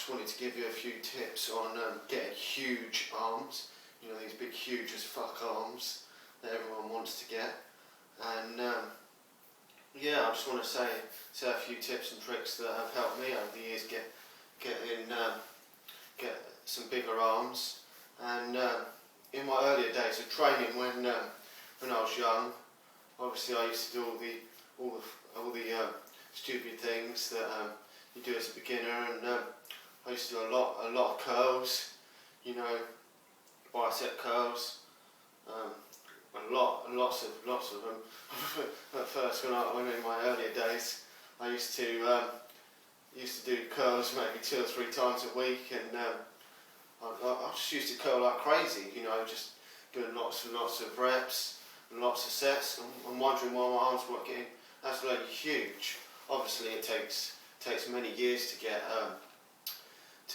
just wanted to give you a few tips on getting huge arms. You know, these big huge as fuck arms that everyone wants to get. And yeah, I just want to say a few tips and tricks that have helped me over the years get some bigger arms. And in my earlier days of training, when I was young, obviously I used to do all the stupid things that you do as a beginner, and I used to do a lot of curls, you know, bicep curls, lots of them. At first, when in my earlier days, I used to do curls maybe 2 or 3 times a week, and I just used to curl like crazy, you know, just doing lots of reps and lots of sets. I'm wondering why my arms weren't getting absolutely huge. Obviously, it takes many years to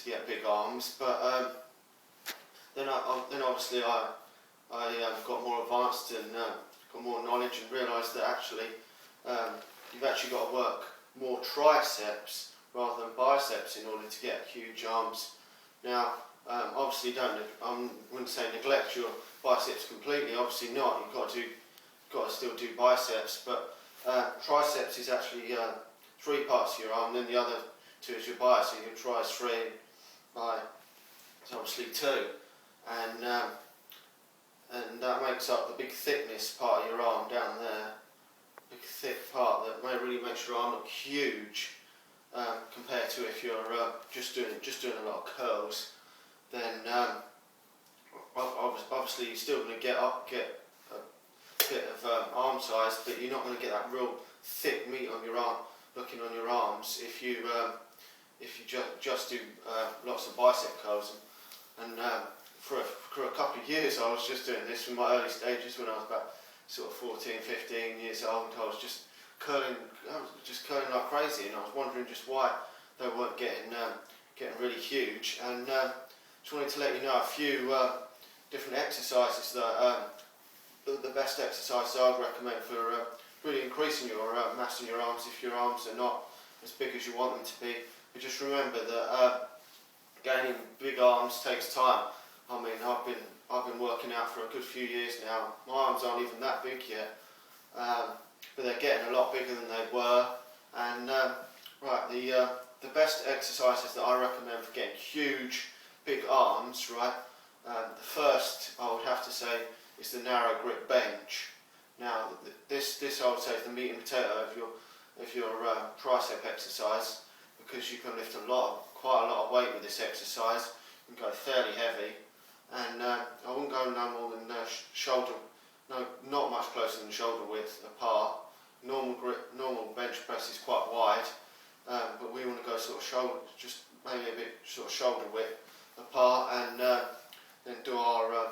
get big arms, but then obviously I got more advanced and got more knowledge and realised that actually you've actually got to work more triceps rather than biceps in order to get huge arms. Now, obviously, I wouldn't say neglect your biceps completely. Obviously not. You've got to still do biceps, but triceps is actually 3 parts of your arm, and then the other 2 is your biceps. So your tri is 3, bi is obviously 2, and that makes up the big thickness part of your arm down there. Big thick part that really makes your arm look huge compared to if you're just doing a lot of curls. Then obviously you're still going to get a bit of arm size, but you're not going to get that real thick meat on your arm, looking on your arms, if you just do lots of bicep curls. And for a couple of years I was just doing this in my early stages when I was about sort of 14, 15 years old. I was just curling like crazy, and I was wondering just why they weren't getting really huge. And just wanted to let you know a few different exercises that the best exercises I would recommend for really increasing your mass in your arms if your arms are not as big as you want them to be. But just remember that gaining big arms takes time. I mean, I've been working out for a good few years now. My arms aren't even that big yet, but they're getting a lot bigger than they were. And right, the best exercises that I recommend for getting huge, big arms, right? The first I would have to say is the narrow grip bench. Now, this I would say is the meat and potato of your tricep exercise, because you can lift quite a lot of weight with this exercise. You can go fairly heavy, and I wouldn't go no more than not much closer than shoulder width apart. Normal bench press is quite wide, but we want to go sort of shoulder, just maybe a bit sort of shoulder width apart, and then do our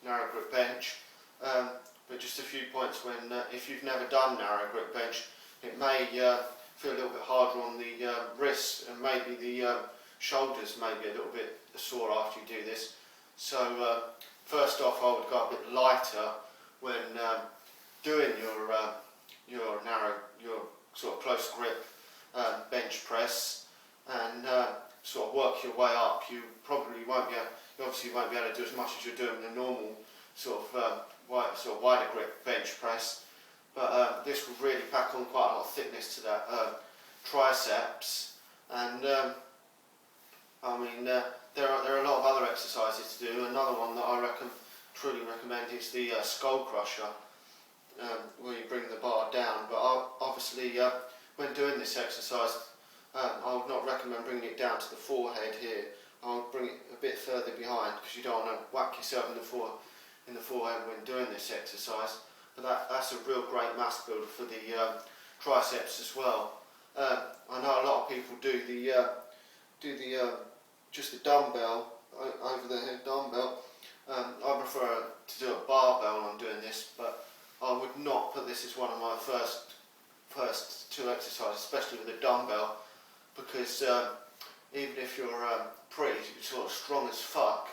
narrow grip bench. But just a few points when if you've never done narrow grip bench, it may feel a little bit harder on the wrists, and maybe the shoulders may be a little bit sore after you do this. So first off, I would go a bit lighter when doing your sort of close grip bench press, and sort of work your way up. You obviously won't be able to do as much as you're doing the normal sort of wider grip bench press, but this will really pack on quite a lot of thickness to that triceps. And I mean, there are a lot of other exercises to do. Another one that I truly recommend is the skull crusher, where you bring the bar down. But obviously, when doing this exercise, I would not recommend bringing it down to the forehead here. I would bring it a bit further behind, because you don't want to whack yourself in the forehead when doing this exercise. But that's a real great mass builder for the triceps as well. I know a lot of people do just the dumbbell, over the head dumbbell. I prefer to do a barbell when I'm doing this, but I would not put this as one of my first 2 exercises, especially with a dumbbell, because even if you're pretty sort of strong as fuck,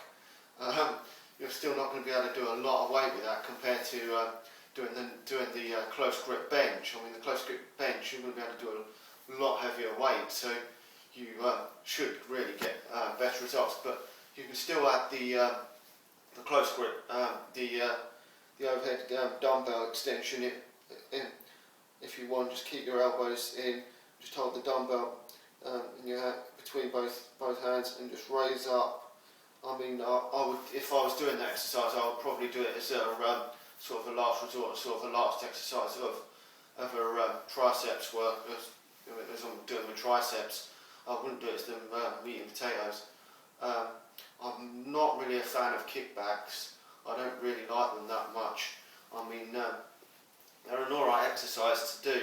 you're still not going to be able to do a lot of weight with that compared to doing the close grip bench. I mean, the close grip bench, you're going to be able to do a lot heavier weight. So you should really get better results. But you can still add the close grip, the overhead dumbbell extension in. If you want, just keep your elbows in, just hold the dumbbell in your hand, between both hands, and just raise up. I mean, I would, if I was doing that exercise, I would probably do it as a sort of a last resort, sort of a last exercise of a triceps work. As I'm doing my triceps, I wouldn't do it as the meat and potatoes. I'm not really a fan of kickbacks. I don't really like them that much. I mean, they're an alright exercise to do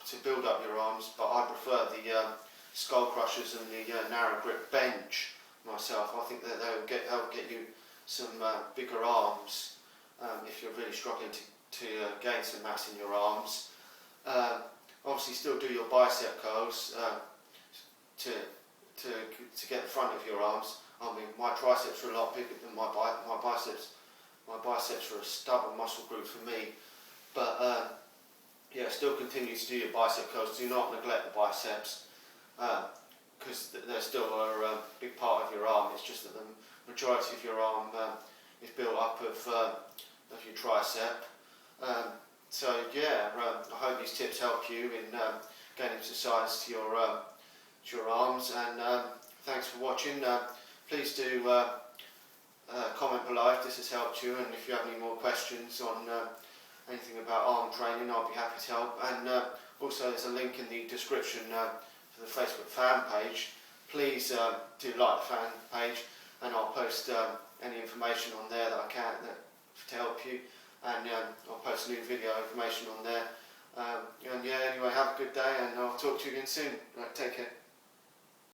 to build up your arms, but I prefer the skull crushers and the narrow grip bench myself. I think that they'll help get you some bigger arms if you're really struggling to gain some mass in your arms. Obviously, still do your bicep curls to get the front of your arms. I mean, my triceps are a lot bigger than my biceps. My biceps are a stubborn muscle group for me, but yeah, still continue to do your bicep curls. Do not neglect the biceps because they're still a big part of your arm. It's just that the majority of your arm is built up of your tricep. So yeah, I hope these tips help you in gaining some size to your arms, and thanks for watching. Please do comment below if this has helped you, and if you have any more questions on anything about arm training, I'll be happy to help. And also there's a link in the description for the Facebook fan page. Please do like the fan page, and I'll post any information on there that I can to help you, and I'll post new video information on there. And yeah, anyway, have a good day, and I'll talk to you again soon. Right, take care.